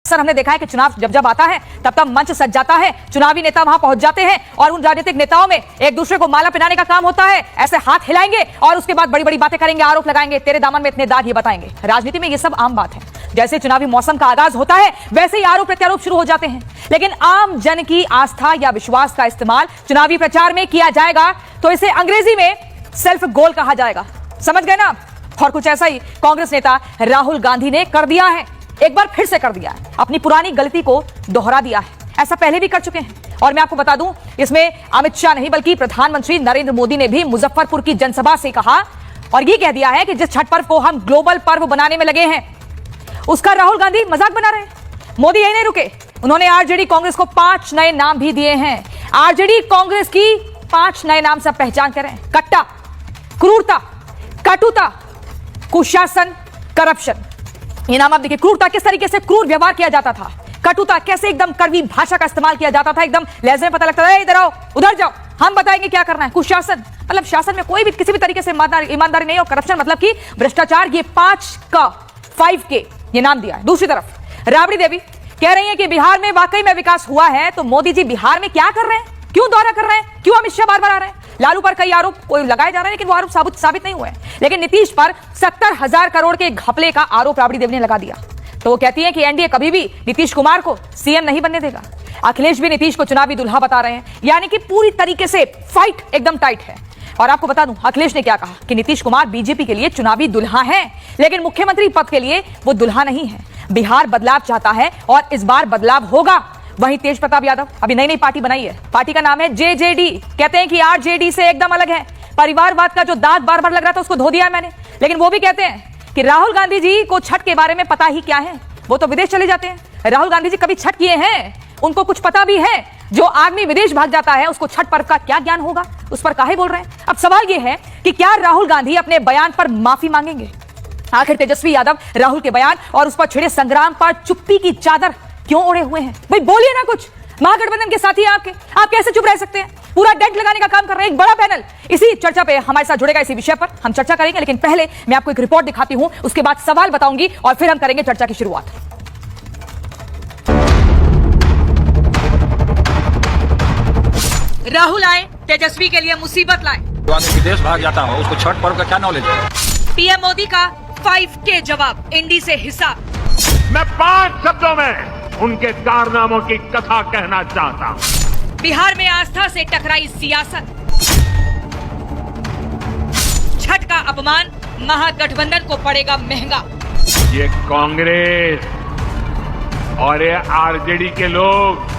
Sir हमने देखा है कि चुनाव जब आता है तब तब मंच सज जाता है, चुनावी नेता वहां पहुंच जाते हैं और उन राजनीतिक नेताओं में एक दूसरे को माला पहनाने का काम होता है। ऐसे हाथ हिलाएंगे और उसके बाद बड़ी बड़ी बातें करेंगे, आरोप लगाएंगे, तेरे दामन में इतने दाग, ये बताएंगे। राजनीति में ये सब आम बात है। जैसे चुनावी मौसम का आगाज होता है वैसे ही आरोप प्रत्यारोप शुरू हो जाते हैं। लेकिन आम जन की आस्था या विश्वास का इस्तेमाल चुनावी प्रचार में किया जाएगा तो इसे अंग्रेजी में सेल्फ गोल कहा जाएगा। समझ गए ना? और कुछ ऐसा ही कांग्रेस नेता राहुल गांधी ने कर दिया है, एक बार फिर से कर दिया है, अपनी पुरानी गलती को दोहरा दिया है। ऐसा पहले भी कर चुके हैं और मैं आपको बता दूं, इसमें अमित शाह नहीं बल्कि प्रधानमंत्री नरेंद्र मोदी ने भी मुजफ्फरपुर की जनसभा से कहा और यह कह दिया है कि जिस छठ पर्व को हम ग्लोबल पर्व बनाने में लगे हैं उसका राहुल गांधी मजाक बना रहे हैं। मोदी यही नहीं रुके, उन्होंने आरजेडी कांग्रेस को 5 नए नाम भी दिए हैं। आरजेडी कांग्रेस की 5 नए नाम सब पहचान करें: कट्टा, क्रूरता, कटुता, कुशासन, करप्शन। ये नाम आप देखिए। क्रूरता, किस तरीके से क्रूर व्यवहार किया जाता था। कटुता, कैसे एकदम कड़वी भाषा का इस्तेमाल किया जाता था, एकदम लहजे में पता लगता था इधर आओ उधर जाओ, हम बताएंगे क्या करना है। कुशासन मतलब शासन में कोई भी किसी भी तरीके से ईमानदारी नहीं, और करप्शन मतलब कि भ्रष्टाचार। ये 5 के ये नाम दिया है। दूसरी तरफ राबड़ी देवी कह रही है कि बिहार में वाकई में विकास हुआ है, तो मोदी जी बिहार में क्या कर रहे हैं, क्यों दौरा कर रहे हैं, क्यों अमित शाह बार बार आ रहे हैं। लालू पर कई आरोप कोई लगाए जा रहे हैं लेकिन वो आरोप साबित नहीं हुए। लेकिन नीतीश पर 70,000 करोड़ के घपले का आरोप राबड़ी देवी ने लगा दिया। तो वो कहती है कि एनडीए कभी भी नीतीश कुमार को सीएम नहीं बनने देगा। अखिलेश भी नीतीश को चुनावी दुल्हा बता रहे हैं, यानी कि पूरी तरीके से फाइट एकदम टाइट है। और आपको बता दूं अखिलेश ने क्या कहा कि नीतीश कुमार बीजेपी के लिए चुनावी दुल्हा है, लेकिन मुख्यमंत्री पद के लिए वो दुल्हा नहीं है। बिहार बदलाव चाहता है और इस बार बदलाव होगा। वहीं तेज प्रताप यादव अभी नई पार्टी बनाई है, पार्टी का नाम है जेजेडी। कहते हैं कि आरजेडी से एकदम अलग है। परिवारवाद का जो दाग बार बार लग रहा था उसको धो दिया है मैंने। लेकिन वो भी कहते हैं कि राहुल गांधी जी को छठ के बारे में पता ही क्या है, वो तो विदेश चले जाते हैं। राहुल गांधी जी कभी छठ किए हैं, उनको कुछ पता भी है। जो आदमी विदेश भाग जाता है उसको छठ पर्व का क्या ज्ञान होगा, उस पर काहे बोल रहे हैं। अब सवाल यह है कि क्या राहुल गांधी अपने बयान पर माफी मांगेंगे। आखिर तेजस्वी यादव राहुल के बयान और उस पर छिड़े संग्राम पर चुप्पी की चादर क्यों ओढ़े हुए हैं? भाई बोलिए ना कुछ। महागठबंधन के साथी आपके, आप कैसे चुप रह सकते हैं? पूरा डेंट लगाने का काम कर रहे हैं। एक बड़ा पैनल इसी चर्चा पे हमारे साथ जुड़ेगा, इसी विषय पर हम चर्चा करेंगे। लेकिन पहले मैं आपको एक रिपोर्ट दिखाती हूं, उसके बाद सवाल बताऊंगी और फिर हम करेंगे चर्चा की शुरुआत। राहुल आए, तेजस्वी के लिए मुसीबत लाए। विदेश भाग जाता हो उसको छठ पर्व का क्या नॉलेज है? पीएम मोदी का 5K जवाब, इंडी से हिसाब। मैं 5 शब्दों में उनके कारनामों की कथा कहना चाहता हूं। बिहार में आस्था से टकराई सियासत। छठ का अपमान महागठबंधन को पड़ेगा महंगा। ये कांग्रेस और ये आरजेडी के लोग